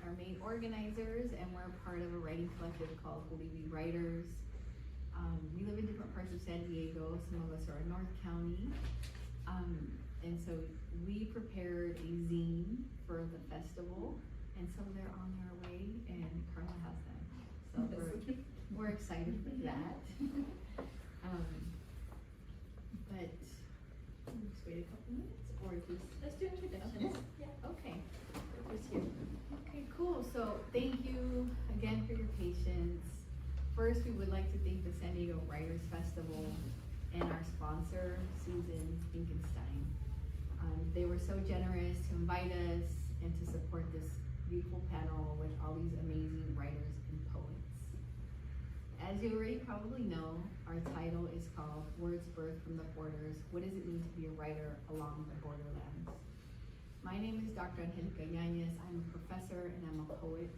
our main organizers, and we're part of a writing collective called Colibri Writers. We live in different parts of San Diego. Some of us are in North County. And so we prepared a zine for the festival, and so they're on their way, and Carla has them. So we're excited for that. But just wait a couple minutes, or just Let's do introductions. Okay. Yeah. Okay. Just here. Okay, cool. So thank you again for your patience. First, we would like to thank the San Diego Writers Festival and our sponsor, Susan Finkenstein. They were so generous to invite us and to support this beautiful panel with all these amazing writers and poets. As you already probably know, our title is called Words Birthed from the Borders. What does it mean to be a writer along the borderlands? My name is Dr. Angelica Yanez. I'm a professor and I'm a poet.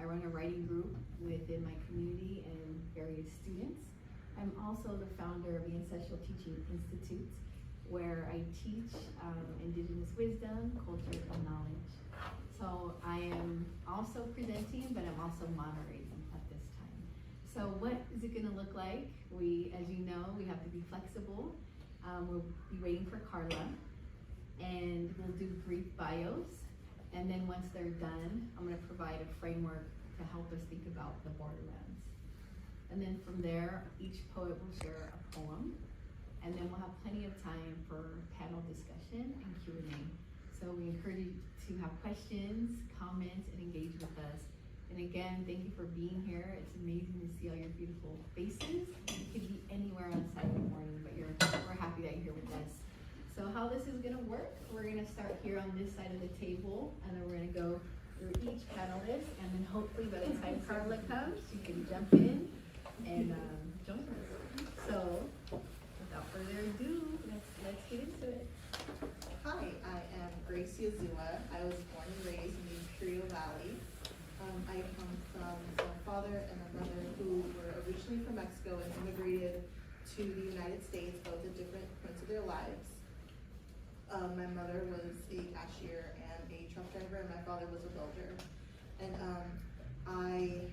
I run a writing group within my community and various students. I'm also the founder of the Ancestral Teaching Institute, where I teach indigenous wisdom, culture, and knowledge. So I am also presenting, but I'm also moderating at this time. So what is it gonna look like? As you know, we have to be flexible. We'll be waiting for Carla, and we'll do brief bios. And then once they're done, I'm gonna provide a framework to help us think about the borderlands. And then from there, each poet will share a poem. And then we'll have plenty of time for panel discussion and Q&A. So we encourage you to have questions, comments, and engage with us. And again, thank you for being here. It's amazing to see all your beautiful faces. You could be anywhere on Saturday morning, but we're happy that you're here with us. So how this is gonna work, we're gonna start here on this side of the table, and then we're gonna go through each panelist, and then hopefully by the time Carla comes, she can jump in and join us. So, without further ado, let's get into it. Hi, I am Gracie Azua. I was born and raised in the Imperial Valley. I come from a father and a mother who were originally from Mexico and immigrated to the United States, both at different points of their lives. My mother was a cashier and a truck driver, and my father was a welder. And I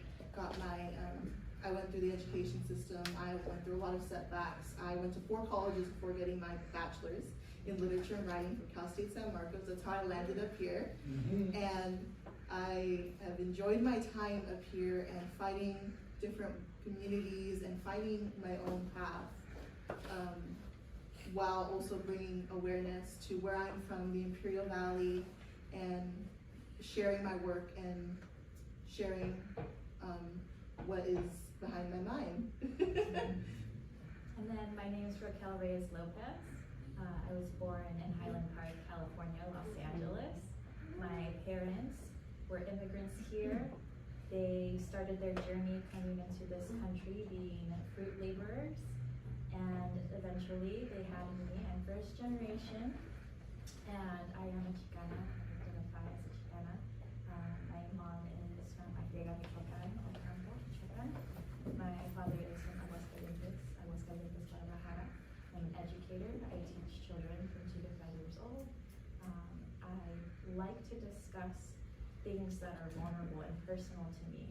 went through the education system. I went through a lot of setbacks. I went to 4 colleges before getting my bachelor's in literature and writing from Cal State San Marcos. That's how I landed up here. And I have enjoyed my time up here and fighting different communities and finding my own path, while also bringing awareness to where I'm from, the Imperial Valley, and sharing my work and sharing what is behind my mind. And then my name is Raquel Reyes Lopez. I was born in Highland Park, California, Los Angeles. My parents were immigrants here. They started their journey coming into this country being fruit laborers, and eventually they had me. I'm first generation, and I am a Chicana. I identify as a Chicana. My mom is from Arriaga, Michoacán, Ocampo, Michoacán. My father is from Aguascalientes, Guadalajara. I'm an educator. I teach children from 2 to 5 years old. I like to discuss things that are vulnerable and personal to me,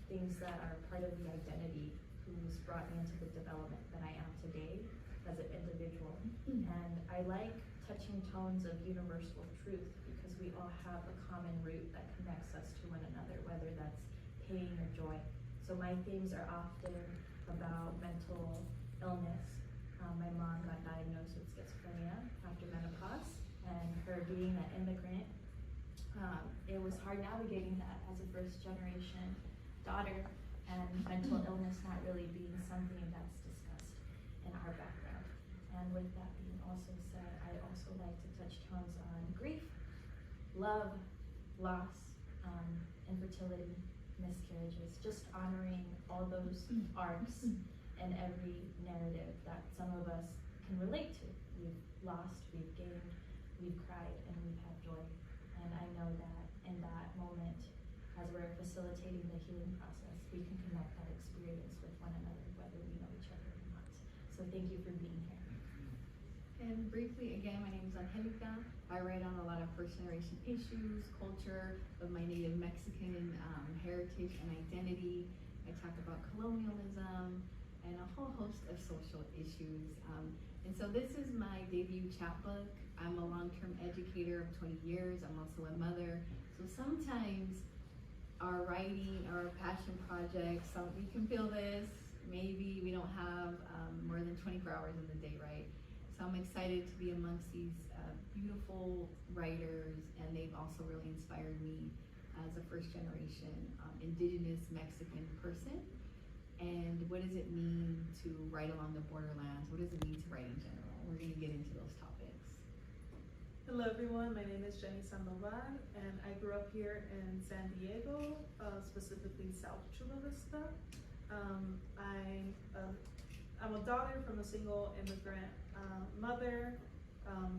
things that are part of the identity who's brought me into the development that I am today as an individual. And I like touching tones of universal truth because we all have a common root that connects us to one another, whether that's pain or joy. So my themes are often about mental illness. My mom got diagnosed with schizophrenia after menopause, and her being an immigrant, it was hard navigating that as a first generation daughter, and mental illness not really being something that's discussed in our background. And with that being also said, I also like to touch tones on grief, love, loss, infertility, miscarriages, just honoring all those arcs and every narrative that some of us can relate to. We've lost, we've gained, we've cried, and we've had joy. And I know that in that moment, as we're facilitating the healing process, we can connect that experience with one another, whether we know each other or not. So thank you for being here. And briefly, again, my name is Angelica. I write on a lot of first generation issues, culture, of my native Mexican heritage and identity. I talk about colonialism and a whole host of social issues. And so this is my debut chapbook. I'm a long-term educator of 20 years. I'm also a mother. So sometimes our writing, our passion projects, you can feel this, maybe we don't have more than 24 hours in the day, right? So I'm excited to be amongst these beautiful writers, and they've also really inspired me as a first generation indigenous Mexican person. And what does it mean to write along the borderlands? What does it mean to write in general? We're gonna get into those topics. Hello everyone, my name is Jenny Sandoval, and I grew up here in San Diego, specifically South Chula Vista. I'm a daughter from a single immigrant mother.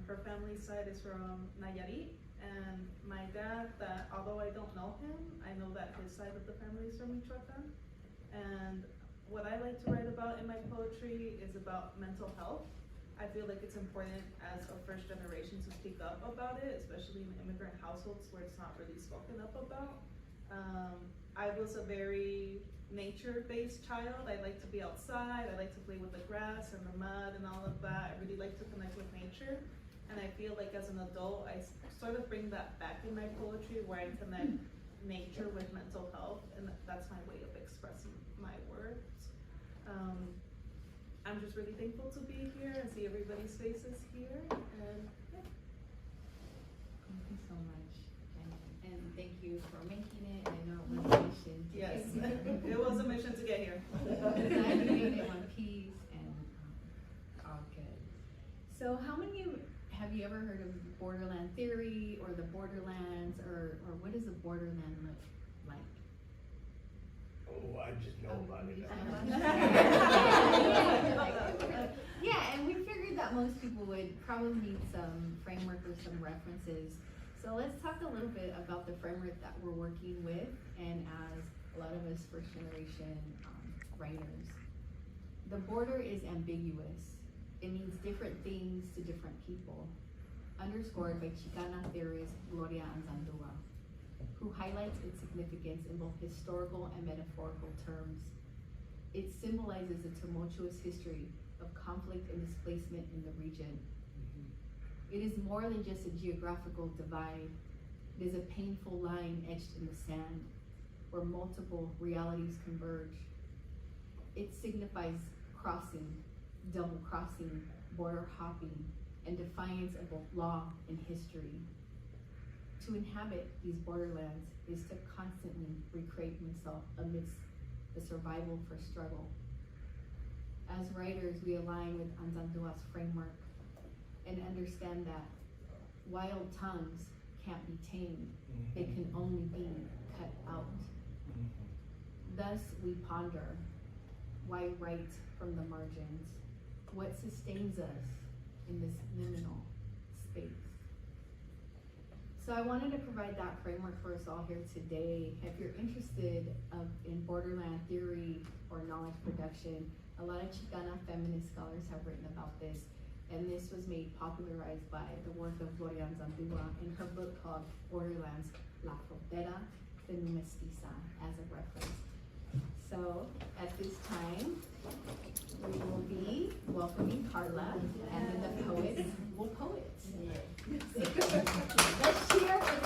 Her family side is from Nayarit, and my dad, that although I don't know him, I know that his side of the family is from Michoacan. And what I like to write about in my poetry is about mental health. I feel like it's important as a first generation to speak up about it, especially in immigrant households where it's not really spoken up about. I was a very nature-based child. I like to be outside, I like to play with the grass and the mud and all of that. I really like to connect with nature. And I feel like as an adult, I sort of bring that back in my poetry where I connect nature with mental health, and that's my way of expressing my words. I'm just really thankful to be here and see everybody's faces here, and yeah. Thank you so much, Jenny. And thank you for making it. I know it was a mission to Yes, get here. it was a mission to get here. I'm doing it in one piece, and all good. So how many have you ever heard of borderland theory or the borderlands, or what does a borderland look like? Oh, I just know about it. Yeah, and we figured that most people would probably need some framework or some references. So let's talk a little bit about the framework that we're working with, and as a lot of us first generation writers. The border is ambiguous. It means different things to different people. Underscored by Chicana theorist Gloria Anzandua, who highlights its significance in both historical and metaphorical terms. It symbolizes a tumultuous history of conflict and displacement in the region. It is more than just a geographical divide. It is a painful line etched in the sand where multiple realities converge. It signifies crossing, double crossing, border hopping, and defiance of both law and history. To inhabit these borderlands is to constantly recreate oneself amidst the survival for struggle. As writers, we align with Anzandua's framework and understand that wild tongues can't be tamed, they can only be cut out. Thus, we ponder, why write from the margins? What sustains us in this liminal space? So I wanted to provide that framework for us all here today. If you're interested in borderland theory or knowledge production, a lot of Chicana feminist scholars have written about this, and this was made popularized by the work of Gloria Anzandua in her book called Borderlands, La Frontera de mi Mestiza, as a reference. So at this time, we will be welcoming Carla, and then the poets will poet. Let's cheer for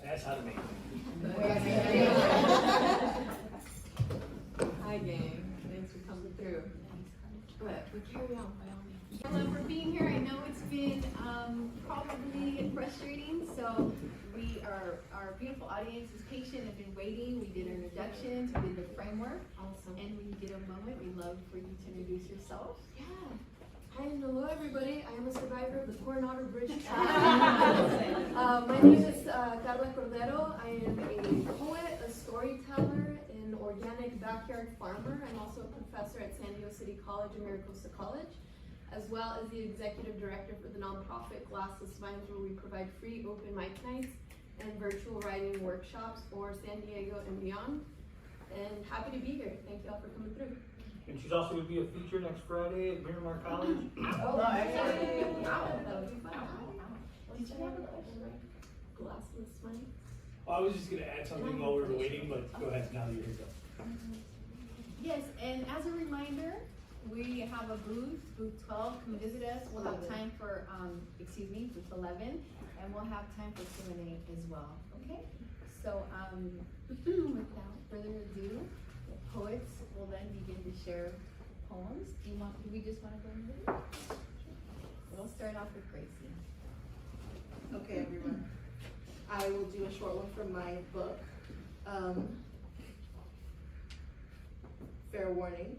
That's how to make it. Hi gang, thanks for coming through. But we carry on by all means. Carla, for being here. I know it's been probably frustrating, so our beautiful audience is patient and been waiting. We did introductions, we did the framework. Awesome. And when you get a moment, we'd love for you to introduce yourself. Yeah. Hi and hello everybody. I am a survivor of the Coronado Bridge tragedy. My name is Carla Cordero. I am a poet, a storyteller, an organic backyard farmer. I'm also a professor at San Diego City College and Maricosta College, as well as the executive director for the nonprofit Glassless Vines, where we provide free open mic nights and virtual writing workshops for San Diego and beyond. And happy to be here. Thank you all for coming through. And she's also going to be a feature next Friday at Miramar College. Oh, Did you have a question? Glassless mic. I was just gonna add something while we were waiting, but go ahead, now that you're here. Yes, and as a reminder, we have a booth 12, come visit us, we'll have time for, booth 11, and we'll have time for Q&A as well, okay? So, without further ado, the poets will then begin to share poems. Do we just wanna go into it? We'll start off with Gracie. Okay, everyone. I will do a short one from my book. Fair warning,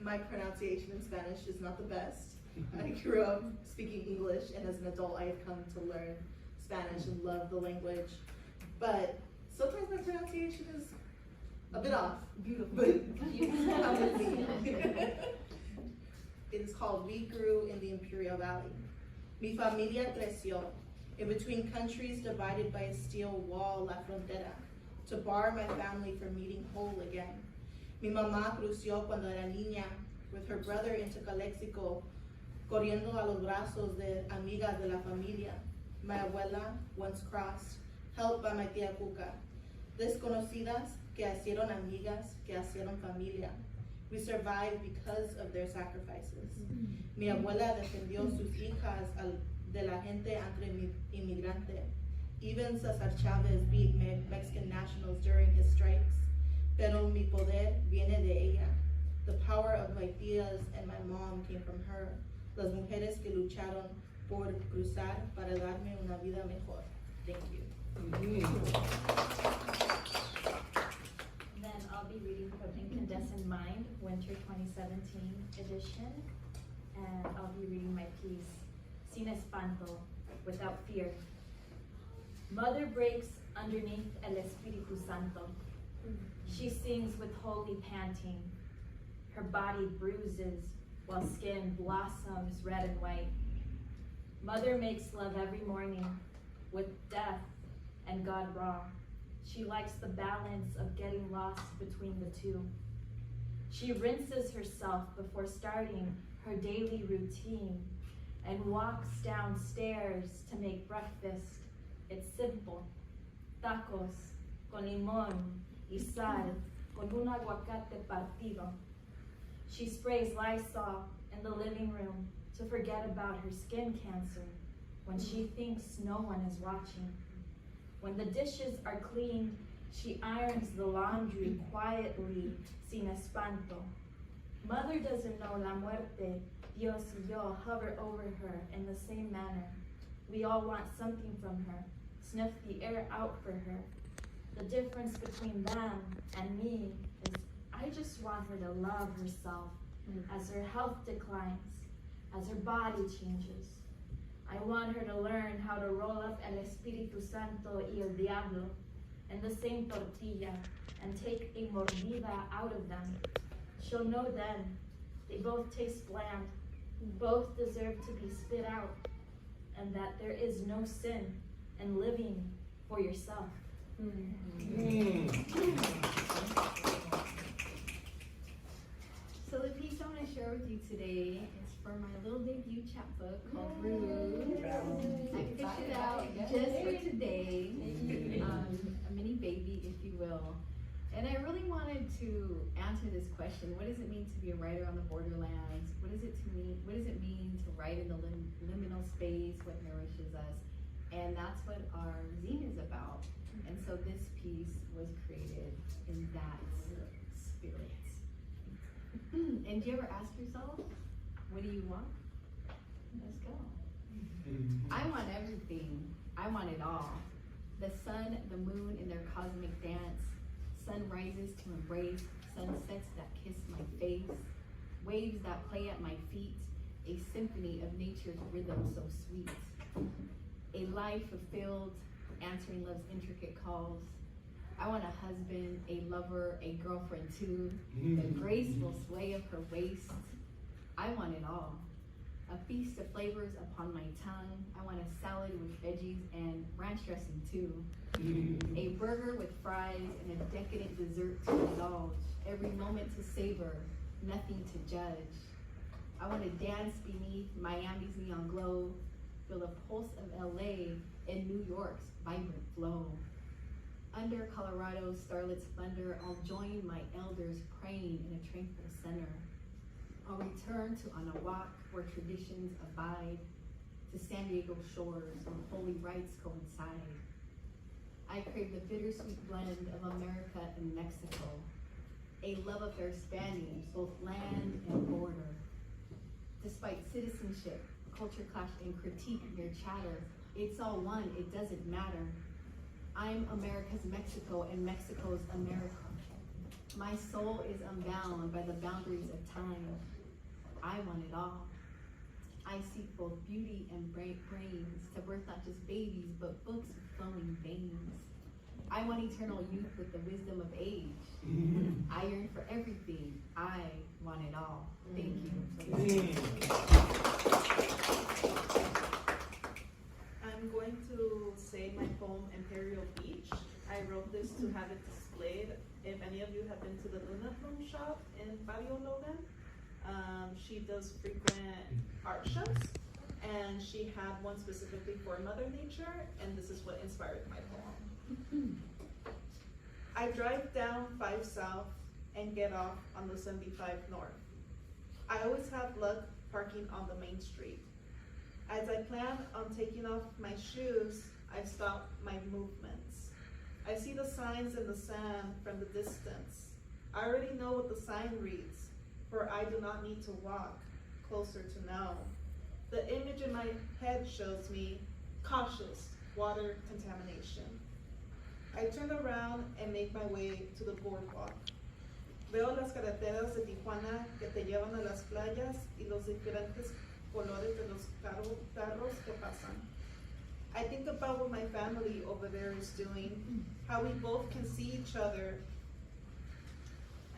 my pronunciation in Spanish is not the best. I grew up speaking English, and as an adult, I have come to learn Spanish and love the language. But sometimes my pronunciation is a bit off. Beautiful. But come with me. It is called We Grew in the Imperial Valley. Mi familia creció in between countries divided by a steel wall, la frontera, to bar my family from meeting whole again. Mi mamá creció cuando era niña, with her brother into Calexico, corriendo a los brazos de amigas de la familia. My abuela once crossed, helped by my tía Cuca. Desconocidas que hicieron amigas, que hicieron familia. We survived because of their sacrifices. Mi abuela defendió sus hijas de la gente inmigrante. Even Cesar Chavez beat Mexican nationals during his strikes. Pero mi poder viene de ella. The power of my tías and my mom came from her. Las mujeres que lucharon por cruzar para darme una vida mejor. Thank you. Then I'll be reading from Incandescent Mind, Winter 2017 edition. And I'll be reading my piece, Sin Espanto, Without Fear. Mother breaks underneath El Espíritu Santo. She sings with holy panting. Her body bruises while skin blossoms red and white. Mother makes love every morning with death and God raw. She likes the balance of getting lost between the two. She rinses herself before starting her daily routine and walks downstairs to make breakfast. It's simple. Tacos con limón y sal con un aguacate partido. She sprays Lysol in the living room to forget about her skin cancer when she thinks no one is watching. When the dishes are cleaned, she irons the laundry quietly, sin espanto. Mother doesn't know la muerte, Dios y yo hover over her in the same manner. We all want something from her, sniff the air out for her. The difference between them and me is I just want her to love herself as her health declines, as her body changes. I want her to learn how to roll up El Espíritu Santo y El Diablo in the same tortilla and take a mordida out of them. She'll know then they both taste bland, both deserve to be spit out, and that there is no sin in living for yourself. So the piece I'm going to share with you today is for my little debut chapbook called Rude. I picked it out just for today, a mini baby, if you will. And I really wanted to answer this question: what does it mean to be a writer on the borderlands? What does it mean to write in the liminal space? What nourishes us? And that's what our zine is about. And so this piece was created in that spirit. And do you ever ask yourself, what do you want? Let's go. I want everything. I want it all. The sun, the moon in their cosmic dance. Sunrises to embrace, sunsets that kiss my face. Waves that play at my feet. A symphony of nature's rhythm so sweet. A life fulfilled, answering love's intricate calls. I want a husband, a lover, a girlfriend too. The graceful sway of her waist. I want it all. A feast of flavors upon my tongue. I want a salad with veggies and ranch dressing too. A burger with fries and a decadent dessert to indulge. Every moment to savor, nothing to judge. I want to dance beneath Miami's neon glow. feel the pulse of LA and New York's vibrant flow. Under Colorado's starlit splendor, I'll join my elders praying in a tranquil center. I'll return to Anahuac, where traditions abide, to San Diego shores, where holy rites coincide. I crave the bittersweet blend of America and Mexico, a love affair spanning both land and border. Despite citizenship, culture clash, and critique near chatter, it's all one, it doesn't matter. I'm America's Mexico and Mexico's America. My soul is unbound by the boundaries of time. I want it all. I seek both beauty and brains to birth not just babies, but books with flowing veins. I want eternal youth with the wisdom of age. I yearn for everything. I want it all. Thank you. I'm going to say my poem, Imperial Beach. I wrote this to have it displayed. If any of you have been to the Luna Bloom shop in Barrio Logan, she does frequent art shows, and she had one specifically for Mother Nature, and this is what inspired my poem. I drive down 5 South and get off on the 75 North. I always have luck parking on the main street. As I plan on taking off my shoes, I stop my movements. I see the signs in the sand from the distance. I already know what the sign reads, for I do not need to walk closer to know. The image in my head shows me cautious water contamination. I turn around and make my way to the boardwalk. Veo las carreteras de Tijuana que te llevan a las playas y los diferentes colores de los carros que pasan. I think about what my family over there is doing, how we both can see each other,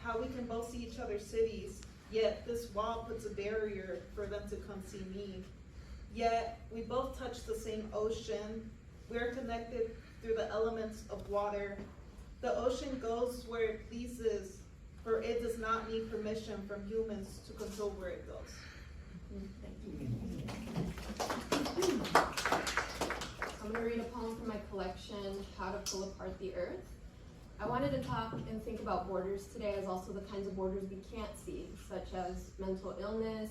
how we can both see each other's cities, yet this wall puts a barrier for them to come see me. Yet we both touch the same ocean. We're connected through the elements of water. The ocean goes where it pleases, for it does not need permission from humans to control where it goes. I'm going to read a poem from my collection, How to Pull Apart the Earth. I wanted to talk and think about borders today as also the kinds of borders we can't see, such as mental illness,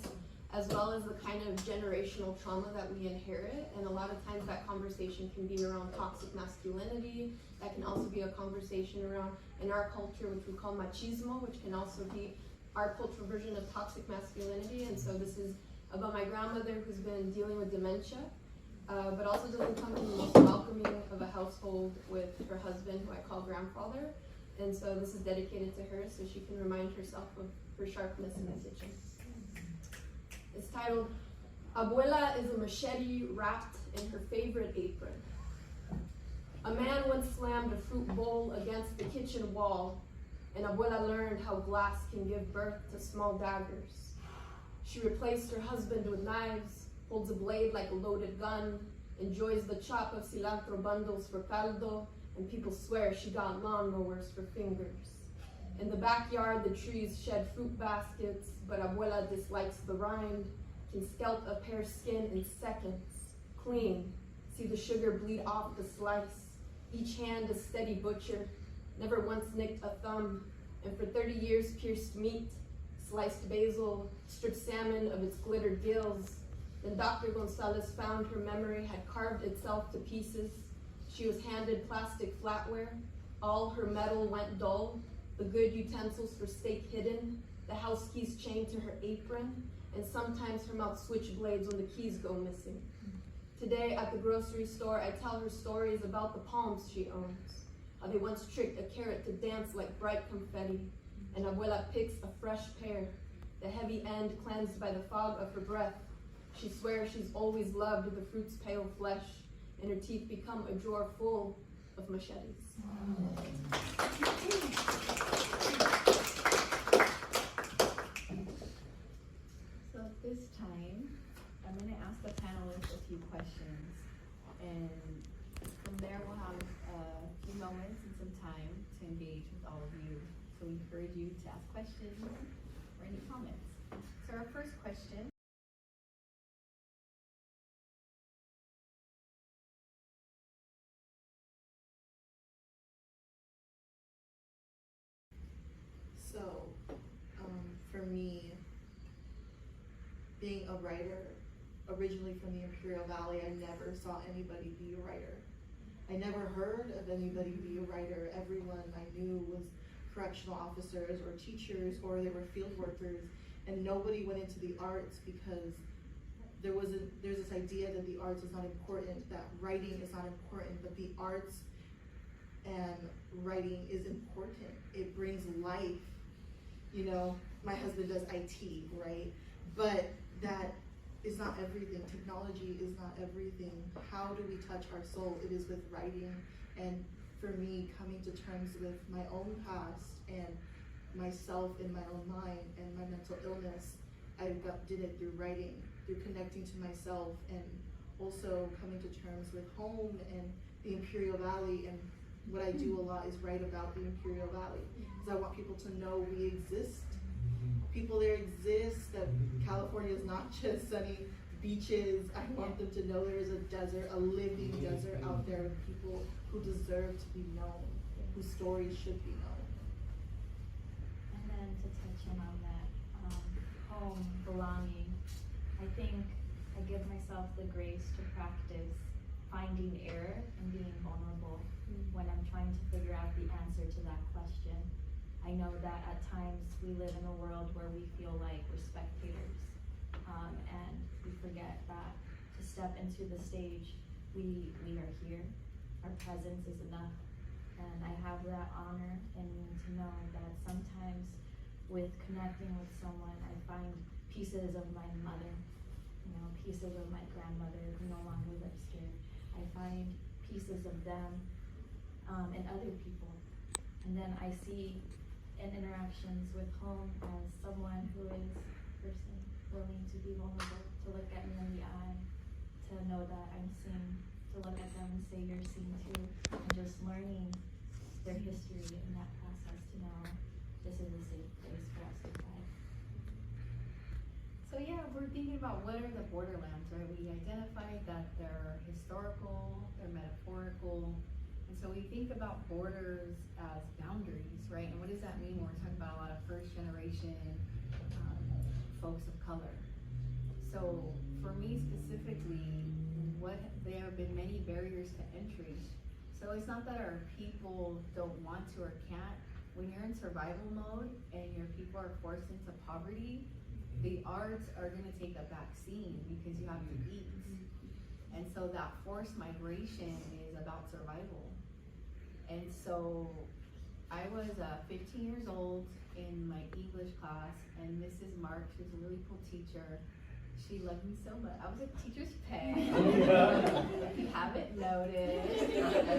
as well as the kind of generational trauma that we inherit. And a lot of times that conversation can be around toxic masculinity. That can also be a conversation around, in our culture, which we call machismo, which can also be our cultural version of toxic masculinity. And so this is about my grandmother who's been dealing with dementia, but also doesn't come from the most welcoming of a household with her husband, who I call grandfather. And so this is dedicated to her so she can remind herself of her sharpness in the kitchen. It's titled, Abuela is a machete wrapped in her favorite apron. A man once slammed a fruit bowl against the kitchen wall, and Abuela learned how glass can give birth to small daggers. She replaced her husband with knives, holds a blade like a loaded gun, enjoys the chop of cilantro bundles for caldo, and people swear she got lawnmowers for fingers. In the backyard, the trees shed fruit baskets, but Abuela dislikes the rind, can scalp a pear's skin in seconds, clean, see the sugar bleed off the slice, each hand a steady butcher, never once nicked a thumb, and for 30 years pierced meat, sliced basil, stripped salmon of its glittered gills. Then Dr. Gonzalez found her memory had carved itself to pieces. She was handed plastic flatware, all her metal went dull, the good utensils for steak hidden, the house keys chained to her apron, and sometimes her mouth switchblades when the keys go missing. Today at the grocery store, I tell her stories about the palms she owns, how they once tricked a carrot to dance like bright confetti, and Abuela picks a fresh pear, the heavy end cleansed by the fog of her breath. She swears she's always loved the fruit's pale flesh, and her teeth become a drawer full of machetes. So at this time, I'm going to ask the panelists a few questions, and from there we'll have a few moments and some time to engage with all of you. So we encourage you to ask questions or any comments. So our first question me, being a writer, originally from the Imperial Valley, I never saw anybody be a writer. I never heard of anybody be a writer. Everyone I knew was correctional officers or teachers, or they were field workers, and nobody went into the arts because there's this idea that the arts is not important, that writing is not important, but the arts and writing is important. It brings life. You know, my husband does IT, right? But that is not everything. Technology is not everything. How do we touch our soul? It is with writing. And for me, coming to terms with my own past and myself in my own mind and my mental illness, did it through writing, through connecting to myself, and also coming to terms with home and the Imperial Valley. And what I do a lot is write about the Imperial Valley, because I want people to know we exist. People there exist, that California is not just sunny beaches. I want them to know there is a desert, a living desert out there with people who deserve to be known, whose stories should be known. And then to touch in on that, home, belonging, I think I give myself the grace to practice finding error and being vulnerable when I'm trying to figure out the answer to that question. I know that at times we live in a world where we feel like we're spectators, and we forget that to step into the stage, we are here. Our presence is enough, and I have that honor in me to know that sometimes with connecting with someone, I find pieces of my mother, pieces of my grandmother who no longer lives here. I find pieces of them in other people, and then I see in interactions with home as someone who is person willing to be vulnerable, to look at me in the eye, to know that I'm seen, to look at them and say you're seen too, and just learning their history in that process to know this is a safe place for us to thrive. So yeah, we're thinking about what are the borderlands, right? We identified that they're historical, they're metaphorical, and so we think about borders as boundaries, right? And what does that mean when we're talking about a lot of first generation folks of color? So for me specifically, there have been many barriers to entry. So it's not that our people don't want to or can't. When you're in survival mode and your people are forced into poverty, the arts are gonna take a back scene because you have to eat. And so that forced migration is about survival. And so I was 15 years old in my English class, and Mrs. Mark, she was a really cool teacher. She loved me so much. I was a teacher's pet. If you haven't noticed.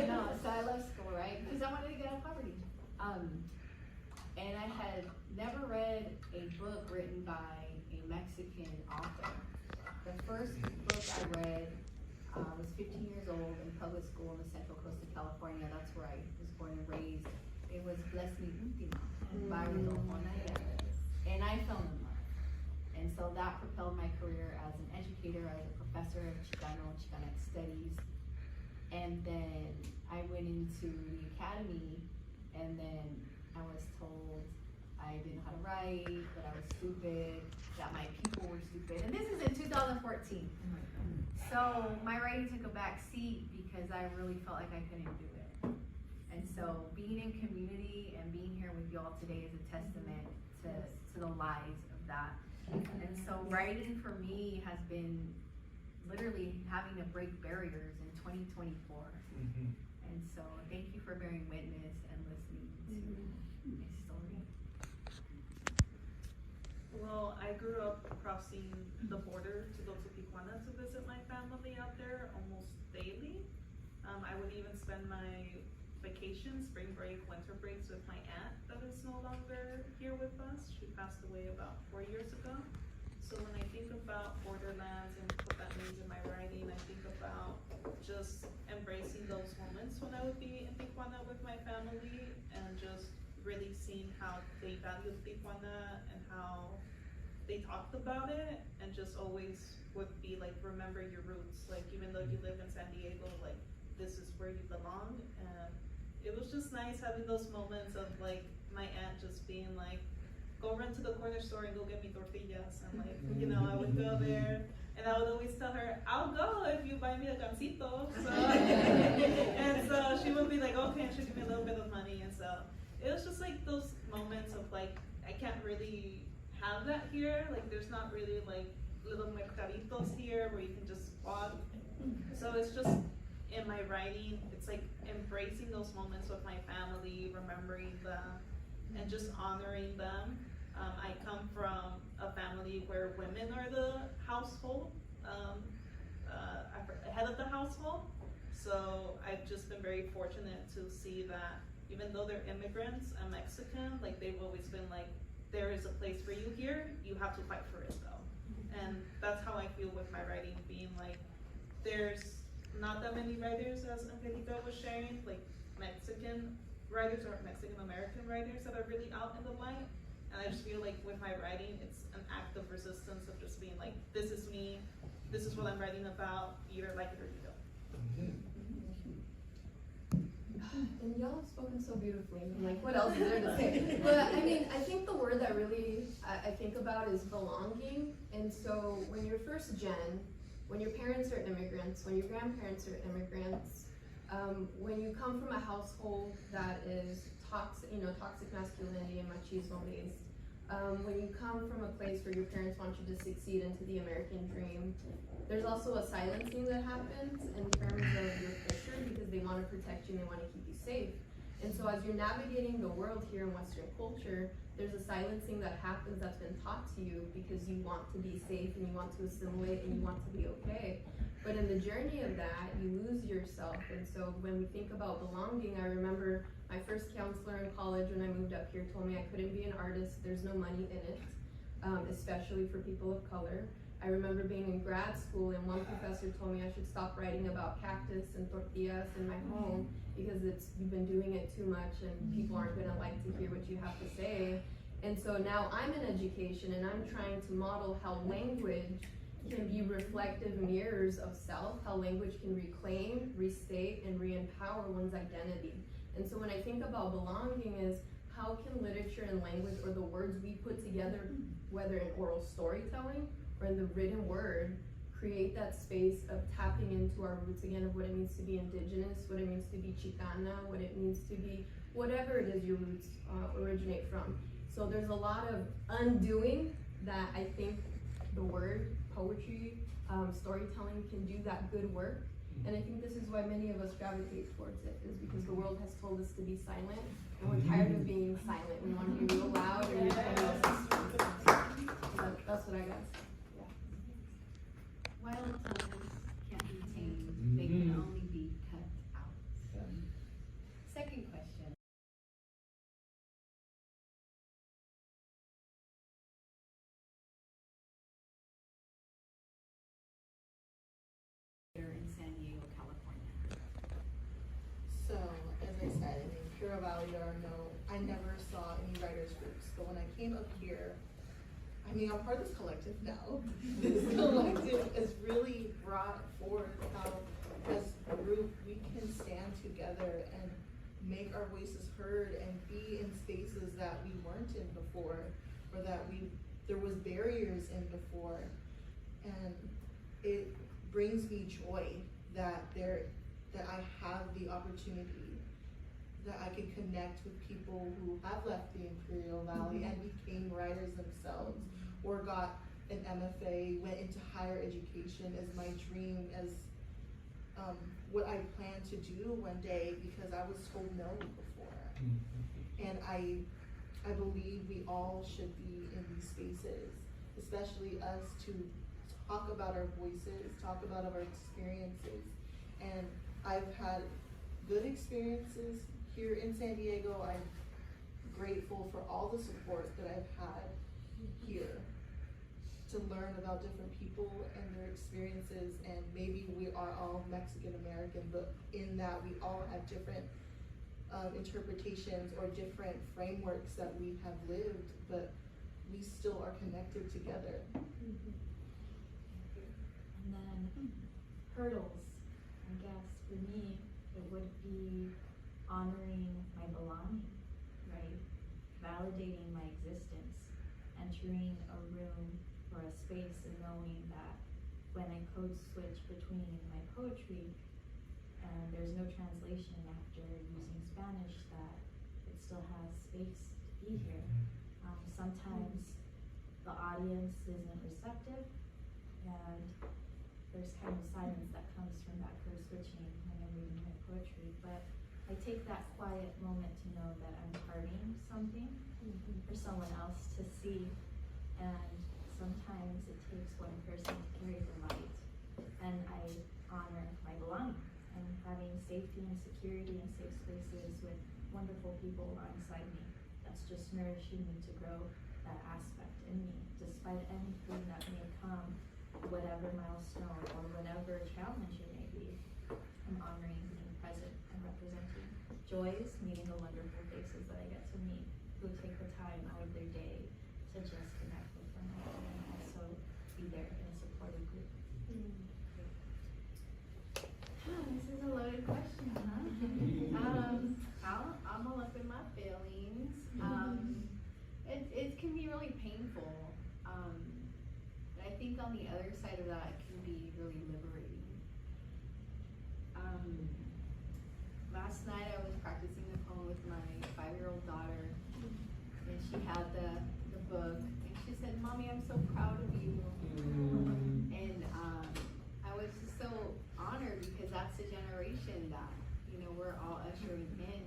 No, so I love school, right? Because I wanted to get out of poverty. And I had never read a book written by a Mexican author. The first book I read was 15 years old in public school in the Central Coast of California. That's where I was born and raised. It was Bless Mi Última by Rodolfo Naya. And I fell in love. And so that propelled my career as an educator, as a professor of Chicano studies. And then I went into the academy, and then I was told I didn't know how to write, that I was stupid, that my people were stupid. And this is in 2014. So my writing took a back seat because I really felt like I couldn't do it. And so being in community and being here with you all today is a testament to the lives of that. And so writing for me has been literally having to break barriers in 2024. And so thank you for bearing witness and listening to my story. Well, I grew up crossing the border to go to Tijuana to visit my family out there almost daily. I would even spend my vacation, spring break, winter breaks with my aunt that is no longer here with us. She passed away about 4 years ago. So when I think about borderlands and what that means in my writing, I think about just embracing those moments when I would be in Tijuana with my family and just really seeing how they valued Tijuana and how they talked about it, and just always would be like, remember your roots. Like, even though you live in San Diego, like, this is where you belong. And it was just nice having those moments of like my aunt just being like, go run to the corner store and go get me tortillas. And like, you know, I would go there and I would always tell her, I'll go if you buy me a gansito. So, and so she would be like, okay, and she'd give me a little bit of money. And so it was just like those moments of like, I can't really have that here. Like there's not really like little mercaditos here where you can just walk. So it's just in my writing, it's like embracing those moments with my family, remembering them, and just honoring them. I come from a family where women are the household, head of the household. So I've just been very fortunate to see that even though they're immigrants and Mexican, like they've always been like, there is a place for you here, you have to fight for it though. And that's how I feel with my writing, being like, there's not that many writers, as Angelica was sharing, like Mexican writers or Mexican American writers that are really out in the light. And I just feel like with my writing, it's an act of resistance of just being like, this is me, this is what I'm writing about, you either like it or you don't. And y'all have spoken so beautifully. I'm like, what else is there to say? But I mean, I think the word that really I think about is belonging. And so when you're first gen, when your parents are immigrants, when your grandparents are immigrants, when you come from a household that is toxic masculinity and machismo based, when you come from a place where your parents want you to succeed into the American dream, there's also a silencing that happens in terms of your culture because they want to protect you and they want to keep you safe. And so as you're navigating the world here in Western culture, there's a silencing that happens that's been taught to you because you want to be safe and you want to assimilate and you want to be okay. But in the journey of that, you lose yourself. And so when we think about belonging, I remember my first counselor in college when I moved up here told me I couldn't be an artist, there's no money in it, especially for people of color. I remember being in grad school and one professor told me I should stop writing about cactus and tortillas in my home because you've been doing it too much and people aren't gonna like to hear what you have to say. And so now I'm in education and I'm trying to model how language can be reflective mirrors of self, how language can reclaim, restate, and re-empower one's identity. And so when I think about belonging is how can literature and language or the words we put together, whether in oral storytelling or in the written word, create that space of tapping into our roots again of what it means to be indigenous, what it means to be Chicana, what it means to be whatever it is your roots originate from. So there's a lot of undoing that I think the word, poetry, storytelling can do that good work. And I think this is why many of us gravitate towards it, is because the world has told us to be silent, and we're tired of being silent. We want to be real loud and real that's what I got. Wild tongues can't be tamed, they can only be cut out. Second question. In San Diego, California. So, as I said, in Puro Valley, I never saw any writers groups, but when I came up here, I mean, I'm part of this collective now. This collective has really brought forth how, as a group, we can stand together and make our voices heard and be in spaces that we weren't in before, or that there was barriers in before. And it brings me joy that I have the opportunity, that I can connect with people who have left the Imperial Valley and became writers themselves, or got an MFA, went into higher education as my dream, as what I plan to do one day, because I was told no before. And I believe we all should be in these spaces, especially us, to talk about our voices, talk about our experiences. And I've had good experiences here in San Diego. I'm grateful for all the support that I've had here to learn about different people and their experiences. And maybe we are all Mexican American, but in that we all have different interpretations or different frameworks that we have lived, but we still are connected together. And then hurdles, I guess for me, it would be honoring my belonging, right? Validating my existence. entering a room or a space and knowing that when I code switch between my poetry and there's no translation after using Spanish, that it still has space to be here. Sometimes the audience isn't receptive, and there's kind of silence that comes from that code switching when I'm reading my poetry. But I take that quiet moment to know that I'm carving something for someone else to see, and sometimes it takes one person to carry the light, and I honor my belonging and having safety and security and safe spaces with wonderful people alongside me. That's just nourishing me to grow that aspect in me, despite anything that may come, whatever milestone or whatever challenge it may be. I'm honoring being present and representing joys, meeting the wonderful faces that I get to meet, who take the time out of their day to just connect with them all and also be there in a supportive group. This is a loaded question, huh? I'm all up in my feelings. It can be really painful. But I think on the other side of that, it can be really liberating. Last night I was practicing the poem with my 5-year-old daughter, and she had the book, and she said, "Mommy, I'm so proud of you." And I was just so honored, because that's the generation that, we're all ushering in.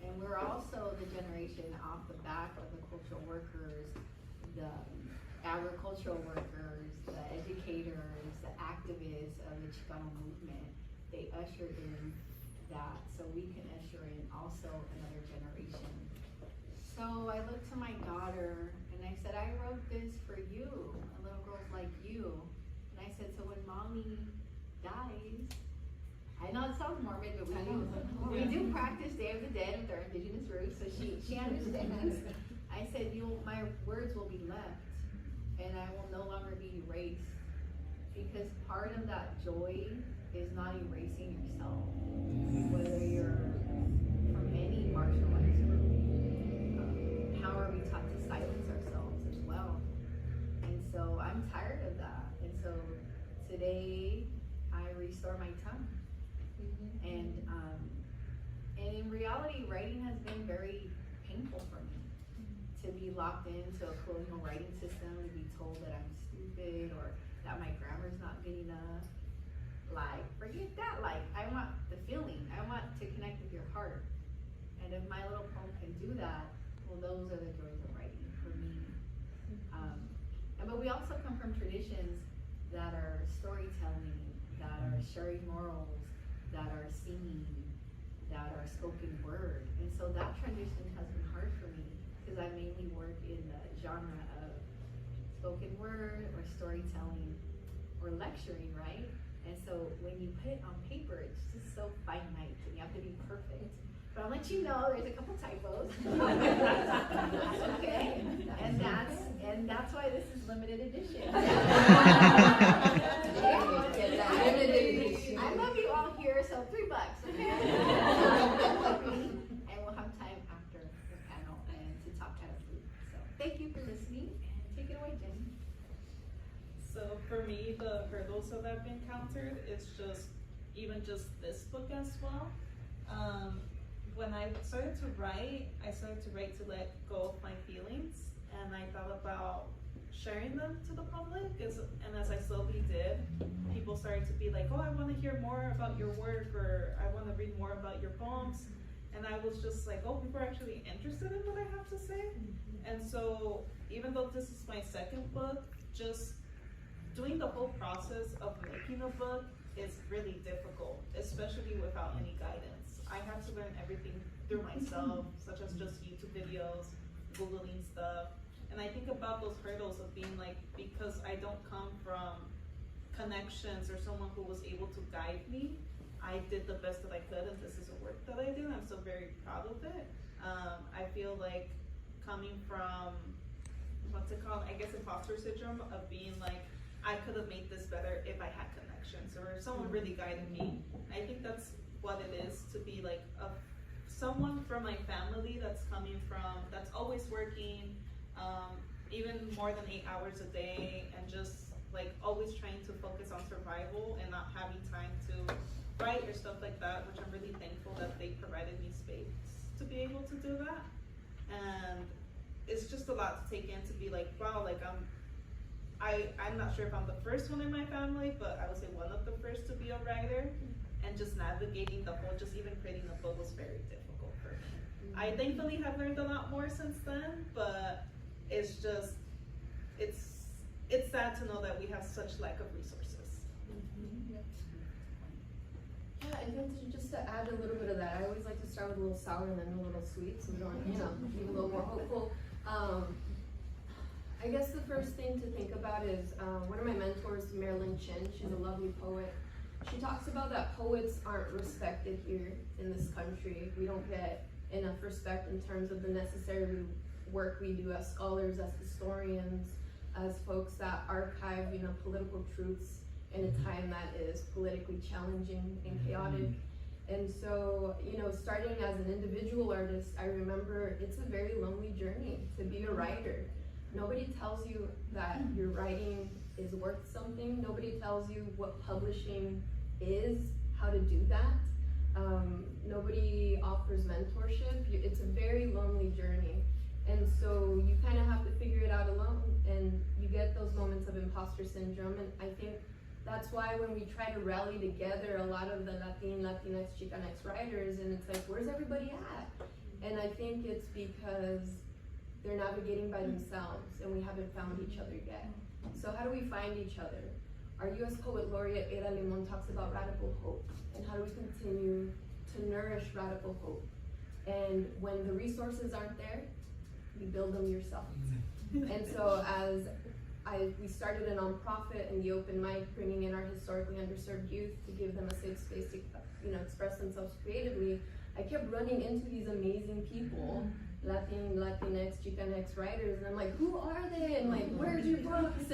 And we're also the generation off the back of the cultural workers, the agricultural workers, the educators, the activists of the Chicano movement. They ushered in that, so we can usher in also another generation. So I looked to my daughter and I said, "I wrote this for you, and little girls like you." And I said, "So when mommy dies," I know it sounds morbid, but we do practice Day of the Dead with our indigenous roots, so she understands. I said, my words will be left, and I will no longer be erased, because part of that joy is not erasing yourself, whether you're from any marginalized group. How are we taught to silence ourselves as well? And so I'm tired of that, and so today I restore my tongue. And in reality, writing has been very painful for me. To be locked into a colonial writing system, to be told that I'm stupid or that my grammar's not good enough. Like, forget that. Like, I want the feeling. I want to connect with your heart. And if my little poem can do that, well, those are the joys of writing for me. But we also come from traditions that are storytelling, that are sharing morals, that are singing, that are spoken word. And so that transition has been hard for me, because I mainly work in the genre of spoken word or storytelling or lecturing, right? And so when you put it on paper, it's just so finite and you have to be perfect. But I'll let you know there's a couple typos. That's okay. And that's why this is limited edition. I love you all here, so $3, okay? And we'll have time after the panel and to talk kind of food. So thank you for listening, and take it away, Jenny. So for me, the hurdles that I've encountered is even just this book as well. When I started to write to let go of my feelings, and I thought about sharing them to the public, and as I slowly did, people started to be like, "Oh, I want to hear more about your work," or "I want to read more about your poems," and I was just like, "Oh, people are actually interested in what I have to say." And so even though this is my second book, just doing the whole process of making a book is really difficult, especially without any guidance. I have to learn everything through myself, such as just YouTube videos, Googling stuff. And I think about those hurdles of being like, because I don't come from connections or someone who was able to guide me, I did the best that I could, and this is a work that I did. I'm so very proud of it. I feel like coming from, what's it called? I guess imposter syndrome of being like, I could have made this better if I had connections or if someone really guided me. I think that's what it is to be like someone from my family that's coming from, that's always working, even more than 8 hours a day, and just like always trying to focus on survival and not having time to write or stuff like that, which I'm really thankful that they provided me space to be able to do that. And it's just a lot to take in, to be like, wow, like I'm not sure if I'm the first one in my family, but I would say one of the first to be a writer, and just navigating the whole, just even creating a book was very difficult for me. I thankfully have learned a lot more since then, but it's just, it's sad to know that we have such lack of resources. Yeah, and then just to add a little bit of that, I always like to start with a little sour and then a little sweet, so we don't, be a little more hopeful. I guess the first thing to think about is one of my mentors, Marilyn Chin. She's a lovely poet. She talks about that poets aren't respected here in this country. We don't get enough respect in terms of the necessary work we do as scholars, as historians, as folks that archive, political truths in a time that is politically challenging and chaotic. And so, starting as an individual artist, I remember it's a very lonely journey to be a writer. Nobody tells you that your writing is worth something. Nobody tells you what publishing is, how to do that. Nobody offers mentorship. It's a very lonely journey. And so you kind of have to figure it out alone, and you get those moments of imposter syndrome. And I think that's why when we try to rally together a lot of the Latinx, Chicanx writers, and it's like, where's everybody at? And I think it's because they're navigating by themselves, and we haven't found each other yet. So how do we find each other? Our U.S. Poet Laureate Ada Limon talks about radical hope, and how do we continue to nourish radical hope? And when the resources aren't there, you build them yourself. And so as we started a nonprofit in the open mic, bringing in our historically underserved youth to give them a safe space to express themselves creatively, I kept running into these amazing people, Latinx, Chicanx writers, and I'm like, who are they? And like, where's your books?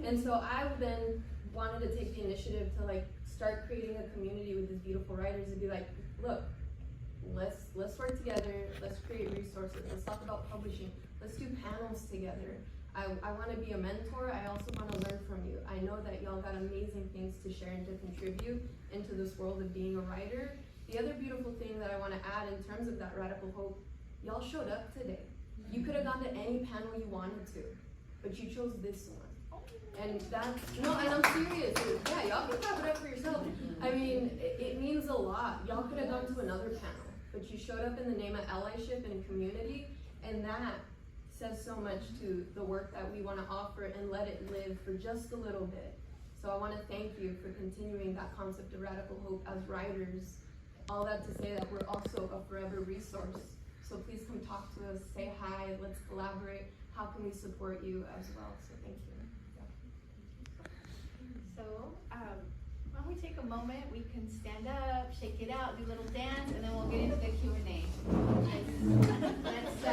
And so I then wanted to take the initiative to start creating a community with these beautiful writers and be like, look, let's work together, let's create resources, let's talk about publishing, let's do panels together. I want to be a mentor. I also want to learn from you. I know that y'all got amazing things to share and to contribute into this world of being a writer. The other beautiful thing that I want to add in terms of that radical hope, y'all showed up today. You could have gone to any panel you wanted to, but you chose this one. And and I'm serious. Yeah, y'all can clap it up for yourself. I mean, it means a lot. Y'all could have gone to another panel, but you showed up in the name of allyship and community, and that says so much to the work that we want to offer and let it live for just a little bit. So I want to thank you for continuing that concept of radical hope as writers. All that to say that we're also a forever resource. So please come talk to us, say hi, let's collaborate. How can we support you as well? So thank you. So, why don't we take a moment, we can stand up, shake it out, do a little dance, and then we'll get into the Q&A. Let's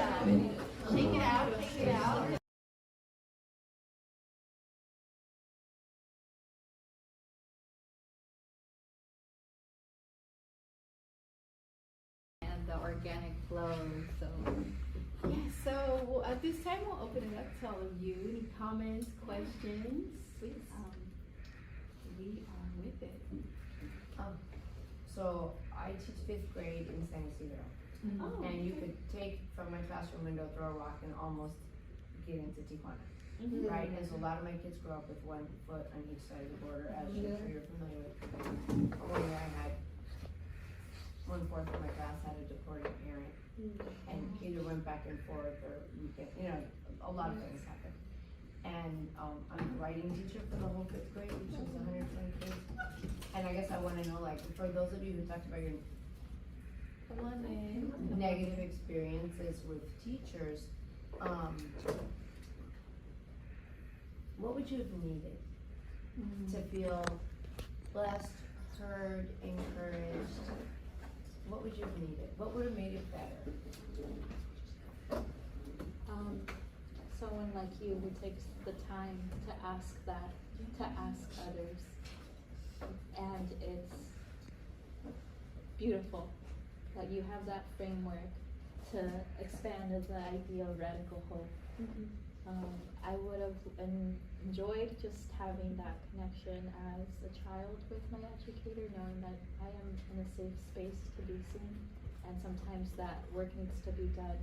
shake it out, shake it out. And the organic flow, so. Yeah, so at this time we'll open it up to all of you. Any comments, questions? Please. We are with it. So I teach 5th grade in San Isidro. Oh, And you could take from my classroom window, throw a rock, and almost get into Tijuana, right? And so a lot of my kids grow up with 1 foot on each side of the border, as I'm sure you're familiar with. One year I had 1/4 of my class had a deported parent, and either went back and forth or a lot of things happened. And I'm a writing teacher for the whole 5th grade, which is 120 kids. And I guess I want to know, for those of you who talked about your negative experiences with teachers, what would you have needed to feel blessed, heard, encouraged? What would you have needed? What would have made it better? Someone like you who takes the time to ask that, to ask others. And it's beautiful that you have that framework to expand the idea of radical hope. I would have enjoyed just having that connection as a child with my educator, knowing that I am in a safe space to be seen, and sometimes that work needs to be done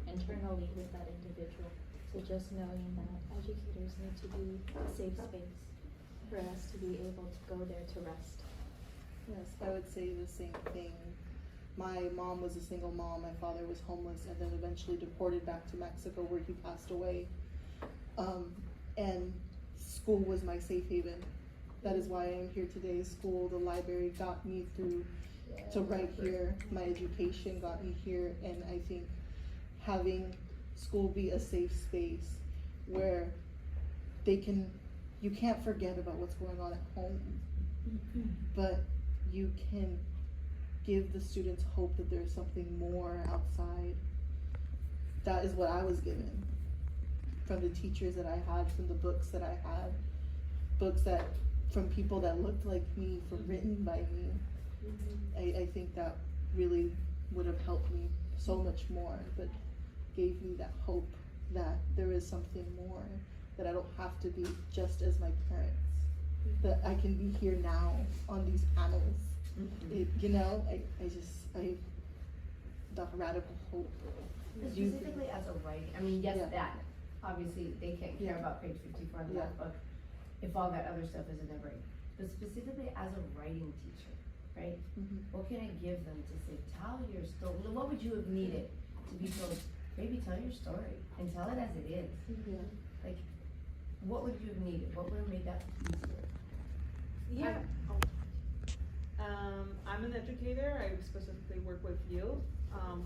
internally with that individual. So just knowing that educators need to be a safe space for us to be able to go there to rest. Yes, I would say the same thing. My mom was a single mom, my father was homeless, and then eventually deported back to Mexico where he passed away. And school was my safe haven. That is why I am here today. School, the library got me through to right here. My education got me here, and I think having school be a safe space where you can't forget about what's going on at home, but you can give the students hope that there's something more outside. That is what I was given from the teachers that I had, from the books that I had, books that from people that looked like me, written by me. I think that really would have helped me so much more, but gave me that hope that there is something more, that I don't have to be just as my parents, that I can be here now on these panels. The radical hope. Specifically as a writing, I mean, yes, Yeah. that, obviously, they can't care about page 54 in the last book, if all that other stuff is in their brain. But specifically as a writing teacher, right? What can I give them to say, tell your story? What would you have needed to be told, baby, tell your story, and tell it as it is? Like, what would you have needed? What would have made that easier? Yeah. I'm an educator. I specifically work with youth.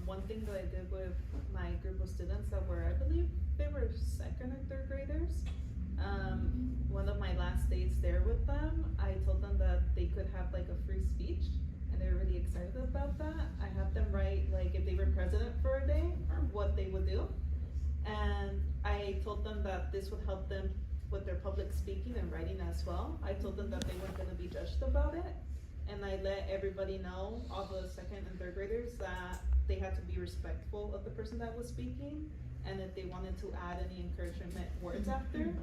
One thing that I did with my group of students that were, I believe they were second or third graders. One of my last days there with them, I told them that they could have like a free speech, and they were really excited about that. I had them write, like, if they were president for a day, what they would do. And I told them that this would help them with their public speaking and writing as well. I told them that they weren't gonna be judged about it. And I let everybody know, all the second and third graders, that they had to be respectful of the person that was speaking, and if they wanted to add any encouragement words after.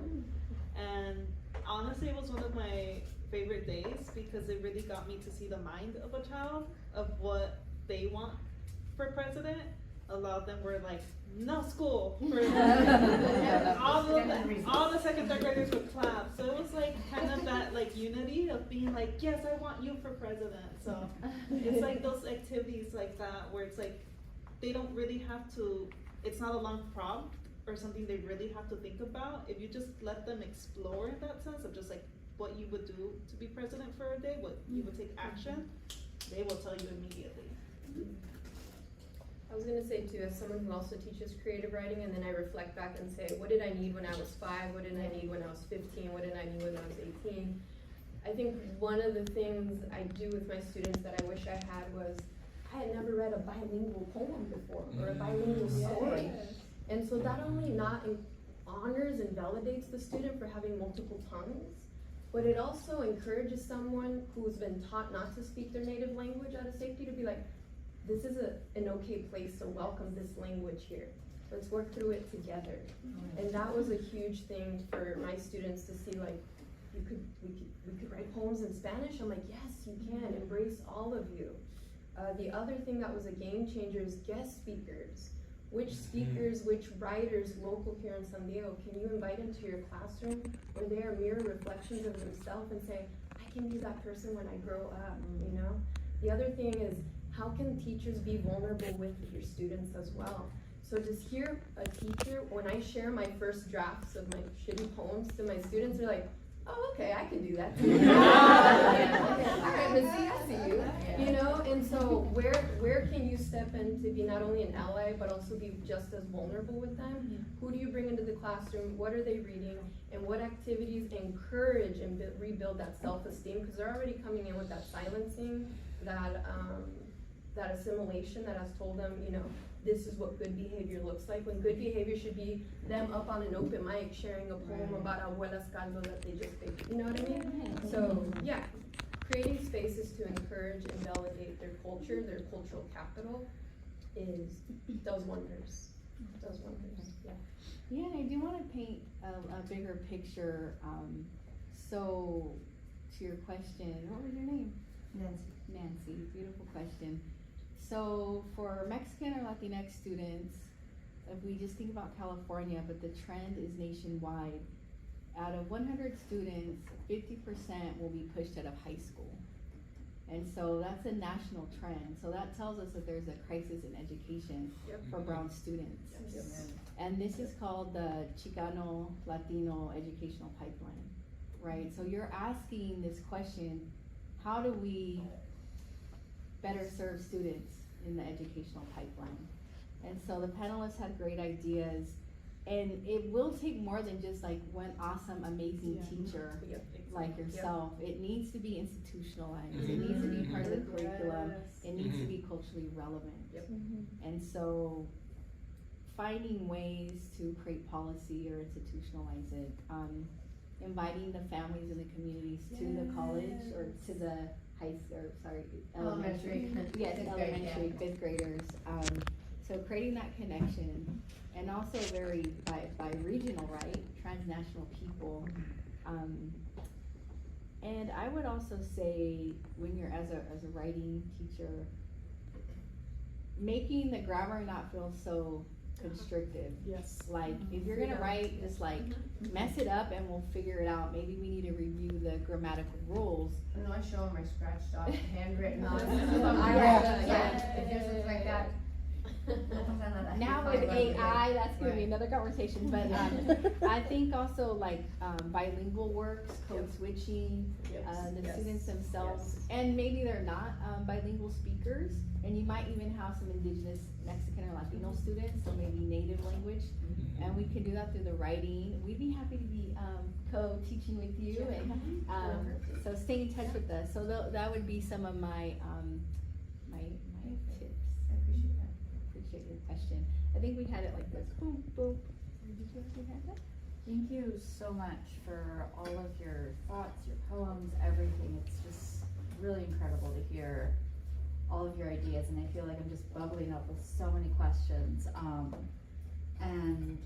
And honestly, it was one of my favorite days because it really got me to see the mind of a child, of what they want for president. A lot of them were like, no school. all the second, third graders would clap. So it was like kind of that like unity of being like, yes, I want you for president. So it's like those activities like that where it's like, they don't really have to, it's not a long prompt or something they really have to think about. If you just let them explore in that sense of just like what you would do to be president for a day, what you would take action, they will tell you immediately. I was gonna say too, as someone who also teaches creative writing, and then I reflect back and say, what did I need when I was 5? What did I need when I was 15? What did I need when I was 18? I think one of the things I do with my students that I wish I had was, I had never read a bilingual poem before, or a bilingual story. And so that only not honors and validates the student for having multiple tongues, but it also encourages someone who's been taught not to speak their native language out of safety to be like, this is an okay place to welcome this language here. Let's work through it together. And that was a huge thing for my students to see, like, we could write poems in Spanish. I'm like, yes, you can, embrace all of you. The other thing that was a game changer is guest speakers. Which speakers, which writers local here in San Diego can you invite into your classroom where they are mirror reflections of themselves and say, I can be that person when I grow up, you know? The other thing is, how can teachers be vulnerable with your students as well? So just hear a teacher, when I share my first drafts of my shitty poems to my students, they're like, oh, okay, I can do that. All right, Missy, I see you. You know, and so where can you step in to be not only an ally, but also be just as vulnerable with them? Who do you bring into the classroom? What are they reading? And what activities encourage and rebuild that self-esteem? Because they're already coming in with that silencing, that assimilation that has told them, you know, this is what good behavior looks like, when good behavior should be them up on an open mic sharing a poem about abuela's caldo that they just baked, you know what I mean? So, yeah, creating spaces to encourage and validate their culture, their cultural capital, does wonders That was one thing, yeah. Yeah, and I do wanna paint a bigger picture, so, to your question, what was your name? Nancy. Nancy, beautiful question. So for Mexican or Latinx students, if we just think about California, but the trend is nationwide, out of 100 students, 50% will be pushed out of high school. And so that's a national trend. So that tells us that there's a crisis in education Yep. for brown students. Yep. And this is called the Chicano Latino Educational Pipeline, right? So you're asking this question, how do we better serve students in the educational pipeline? And so the panelists had great ideas, and it will take more than just like one awesome, amazing Yeah. teacher Yep. like yourself. It needs to be institutionalized, it needs to be part of the curriculum, Yes. it needs to be culturally relevant. Yep. And so finding ways to create policy or institutionalize it, inviting the families and the communities to the college or to the elementary. Yes, Fifth grade, elementary, yeah. fifth graders, so creating that connection, and also very by regional, right, transnational people. And I would also say, when you're as a writing teacher, making the grammar not feel so constrictive. Yes. Like, if you're gonna write, just like, mess it up and we'll figure it out. Maybe we need to review the grammatical rules. No, I show them my scratched off, handwritten on. Yeah. If yours looks like that. Now with AI, that's gonna be another conversation, but, I think also like, bilingual works, code switching, the Yes. students themselves, Yes. and maybe they're not, bilingual speakers, and you might even have some indigenous Mexican or Latino students, so maybe native language, and we can do that through the writing. We'd be happy to be, co-teaching with you, and, so stay in touch with us. So that would be some of my, my tips. I appreciate that. Appreciate your question. I think we had it like this, boom, boom. Did you ever have that? Thank you so much for all of your thoughts, your poems, everything. It's just really incredible to hear all of your ideas, and I feel like I'm just bubbling up with so many questions. And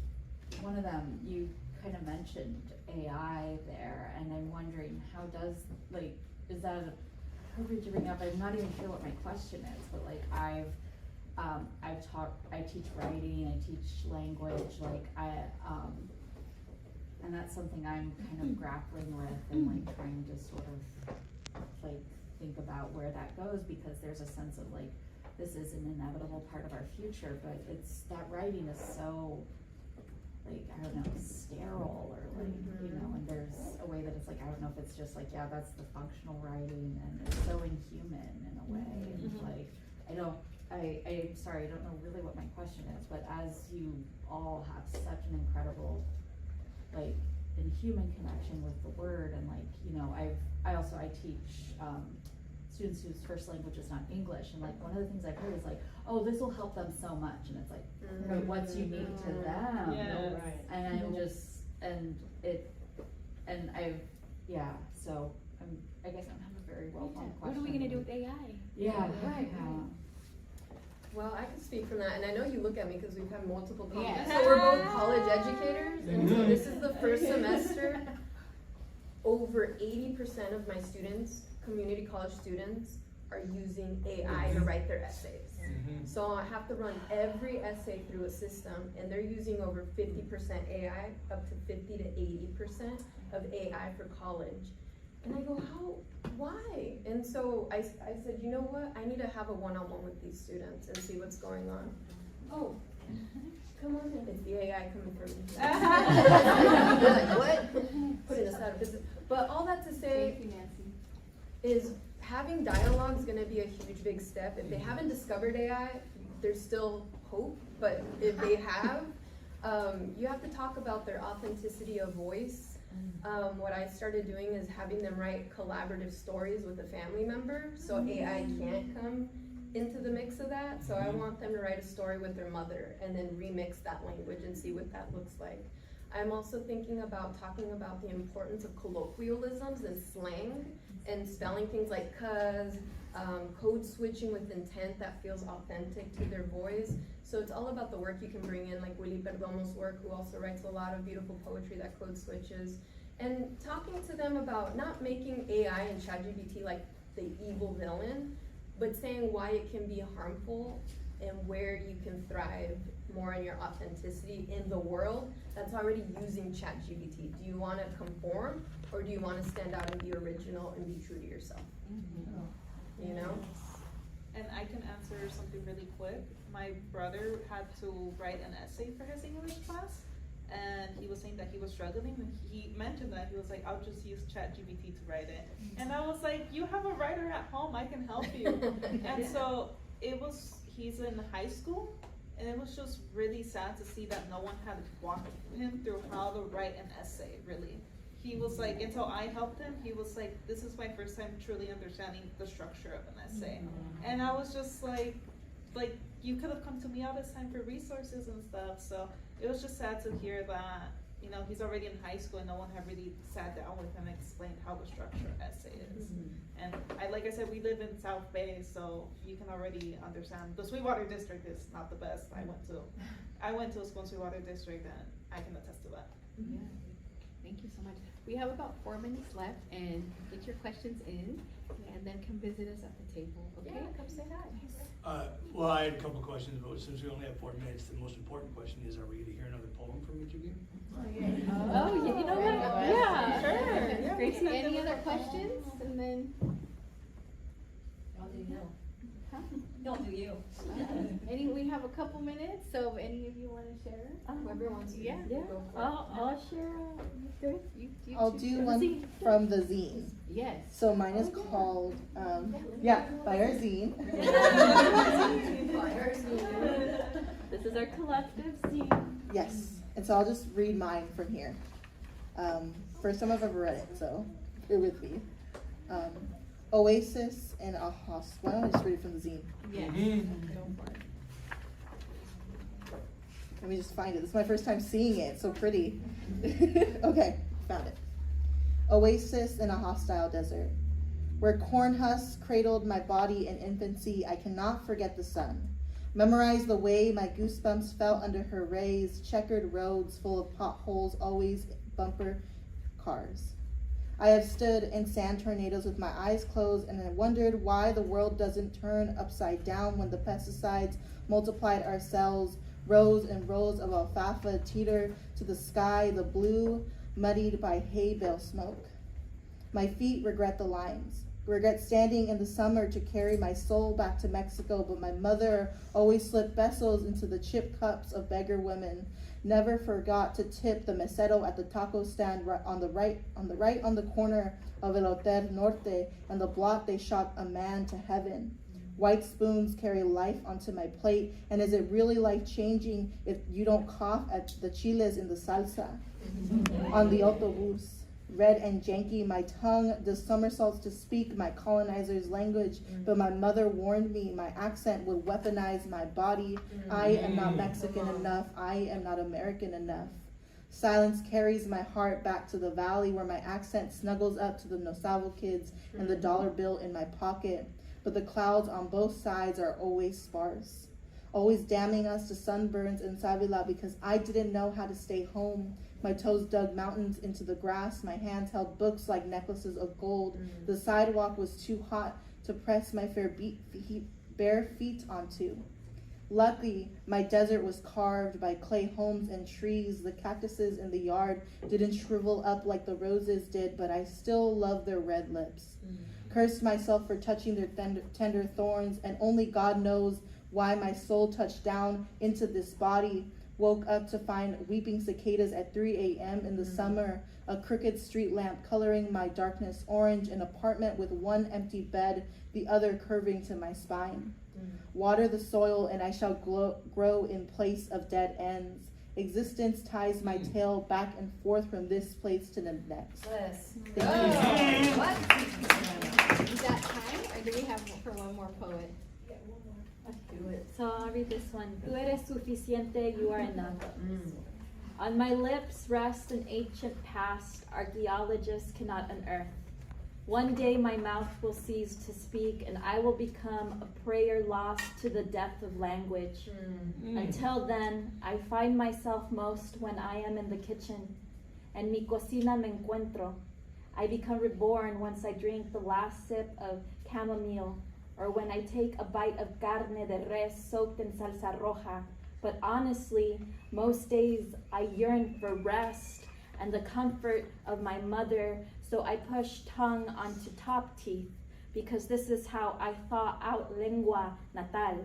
one of them, you kind of mentioned AI there, and I'm wondering how does, like, is that appropriate to bring up? I'm not even sure what my question is, but like I teach writing, I teach language, like and that's something I'm kind of grappling with and like trying to sort of like think about where that goes, because there's a sense of like, this is an inevitable part of our future, but it's, that writing is so, like, I don't know, sterile, or like, you know, and there's a way that it's like, I don't know if it's just like, yeah, that's the functional writing, and it's so inhuman in a way, and like, I'm sorry, I don't know really what my question is, but as you all have such an incredible, like, inhuman connection with the word, and like, you know, I teach, students whose first language is not English, and like, one of the things I've heard is like, oh, this will help them so much, and it's like, but what's unique to them? Yes. And I'm just, so I guess I don't have a very well-formed What question. are we gonna do with AI? Yeah, Right. yeah. Well, I can speak from that, and I know you look at me because we've had multiple Yeah. comments. So we're both college educators, and so this is the first semester. Over 80% of my students, community college students, are using AI to write their essays. So I have to run every essay through a system, and they're using over 50% AI, up to 50 to 80% of AI for college. And I go, why? And so I said, you know what, I need to have a one-on-one with these students and see what's going on. Oh, come on in, it's the AI coming for me. Like, what? Putting us out of business. But all that to say Thank you, Nancy. is having dialogue is gonna be a huge, big step. If they haven't discovered AI, there's still hope, but if they have, you have to talk about their authenticity of voice. What I started doing is having them write collaborative stories with a family member, so AI can't come into the mix of that. So I want them to write a story with their mother and then remix that language and see what that looks like. I'm also thinking about talking about the importance of colloquialisms and slang and spelling things like cuz, code switching with intent that feels authentic to their voice. So it's all about the work you can bring in, like Willy Perdomo's work, who also writes a lot of beautiful poetry that code switches. And talking to them about not making AI and ChatGPT like the evil villain, but saying why it can be harmful and where you can thrive more in your authenticity in the world that's already using ChatGPT. Do you want to conform, or do you want to stand out and be original and be true to yourself? You know? And I can answer something really quick. My brother had to write an essay for his English class, and he was saying that he was struggling, and he mentioned that he was like, I'll just use ChatGPT to write it. And I was like, you have a writer at home, I can help you. And so he's in high school, and it was just really sad to see that no one had walked him through how to write an essay, really. He was like, until I helped him, he was like, this is my first time truly understanding the structure of an essay. And I was just like, you could have come to me all this time for resources and stuff. So it was just sad to hear that, you know, he's already in high school and no one had really sat down with him and explained how the structure of essay is. And like I said, we live in South Bay, so you can already understand. The Sweetwater District is not the best. I went to a school in Sweetwater District, and I can attest to that. Yeah. Thank you so much. We have about 4 minutes left, and get your questions in, and then come visit us at the table, okay? Yeah, come say hi. Well, I had a couple of questions, but since we only have 4 minutes, the most important question is, are we gonna hear another poem from each of you? Oh, yeah, you know what? Yeah, sure. Yeah. Gracie, any other questions? And then, I'll do you. huh? Don't do you. We have a couple minutes, so if any of you wanna share? Whoever wants to. Yeah. Go for it. I'll share, You I'll choose do yours. one from the zine. Yes. So mine is called, by our zine. This is our collective scene. Yes, and so I'll just read mine from here. First time I've ever read it, so bear with me. Oasis and a house. Why don't I just read it from the zine? Yes. Go for it. Let me just find it. This is my first time seeing it. It's so pretty. Okay, found it. Oasis in a hostile desert. Where corn husks cradled my body in infancy, I cannot forget the sun. Memorize the way my goosebumps felt under her rays, checkered roads full of potholes, always bumper cars. I have stood in sand tornadoes with my eyes closed, and I wondered why the world doesn't turn upside down when the pesticides multiplied our cells. Rows and rows of alfalfa teeter to the sky, the blue muddied by hay bale smoke. My feet regret the lines, regret standing in the summer to carry my soul back to Mexico, but my mother always slipped pesos into the chip cups of beggar women, never forgot to tip the mesero at the taco stand on the corner of El Hotel Norte, and the block they shot a man to heaven. White spoons carry life onto my plate, and is it really life-changing if you don't cough at the chiles in the salsa? On the autobus, red and janky, my tongue does somersaults to speak my colonizer's language, but my mother warned me my accent would weaponize my body. I am not Mexican enough, I am not American enough. Silence carries my heart back to the valley where my accent snuggles up to the Nosavo kids and the dollar bill in my pocket. But the clouds on both sides are always sparse, always damning us to sunburns in Savila because I didn't know how to stay home. My toes dug mountains into the grass, my hands held books like necklaces of gold. The sidewalk was too hot to press my bare feet onto. Luckily, my desert was carved by clay homes and trees. The cactuses in the yard didn't shrivel up like the roses did, but I still love their red lips. Cursed myself for touching their tender thorns, and only God knows why my soul touched down into this body. Woke up to find weeping cicadas at 3 a.m. in the summer, a crooked street lamp coloring my darkness orange, an apartment with one empty bed, the other curving to my spine. Water the soil and I shall grow in place of dead ends. Existence ties my tail back and forth from this place to the next. Yes. Thank you. What? Is that time, or do we have for one more poet? Let's do it. So I'll read this one. Tú eres suficiente, you are enough. On my lips rests an ancient past archaeologists cannot unearth. One day my mouth will cease to speak and I will become a prayer lost to the depth of language. Until then, I find myself most when I am in the kitchen. En mi cocina me encuentro. I become reborn once I drink the last sip of chamomile, or when I take a bite of carne de res soaked in salsa roja. But honestly, most days I yearn for rest and the comfort of my mother, so I push tongue onto top teeth, because this is how I thaw out lengua natal.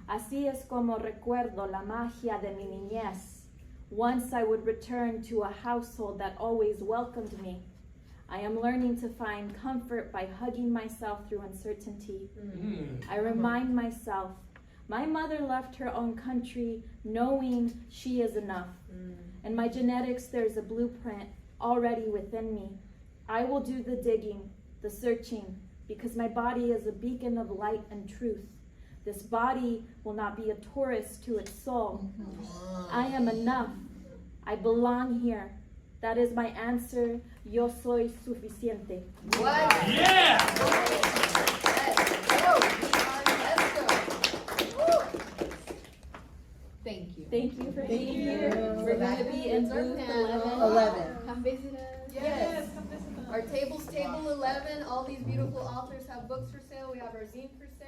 Así es como recuerdo la magia de mi niñez. Once I would return to a household that always welcomed me. I am learning to find comfort by hugging myself through uncertainty. I remind myself, my mother left her own country knowing she is enough. In my genetics, there's a blueprint already within me. I will do the digging, the searching, because my body is a beacon of light and truth. This body will not be a tourist to its soul. I am enough. I belong here. That is my answer. Yo soy suficiente. What? Yeah! Let's go. Woo. Thank you. Thank you for Thank being you. here. We're going to be in booth 11. Come visit us. Yes. come visit us. Our table's table 11. All these beautiful authors have books for sale. We have our zine for sale.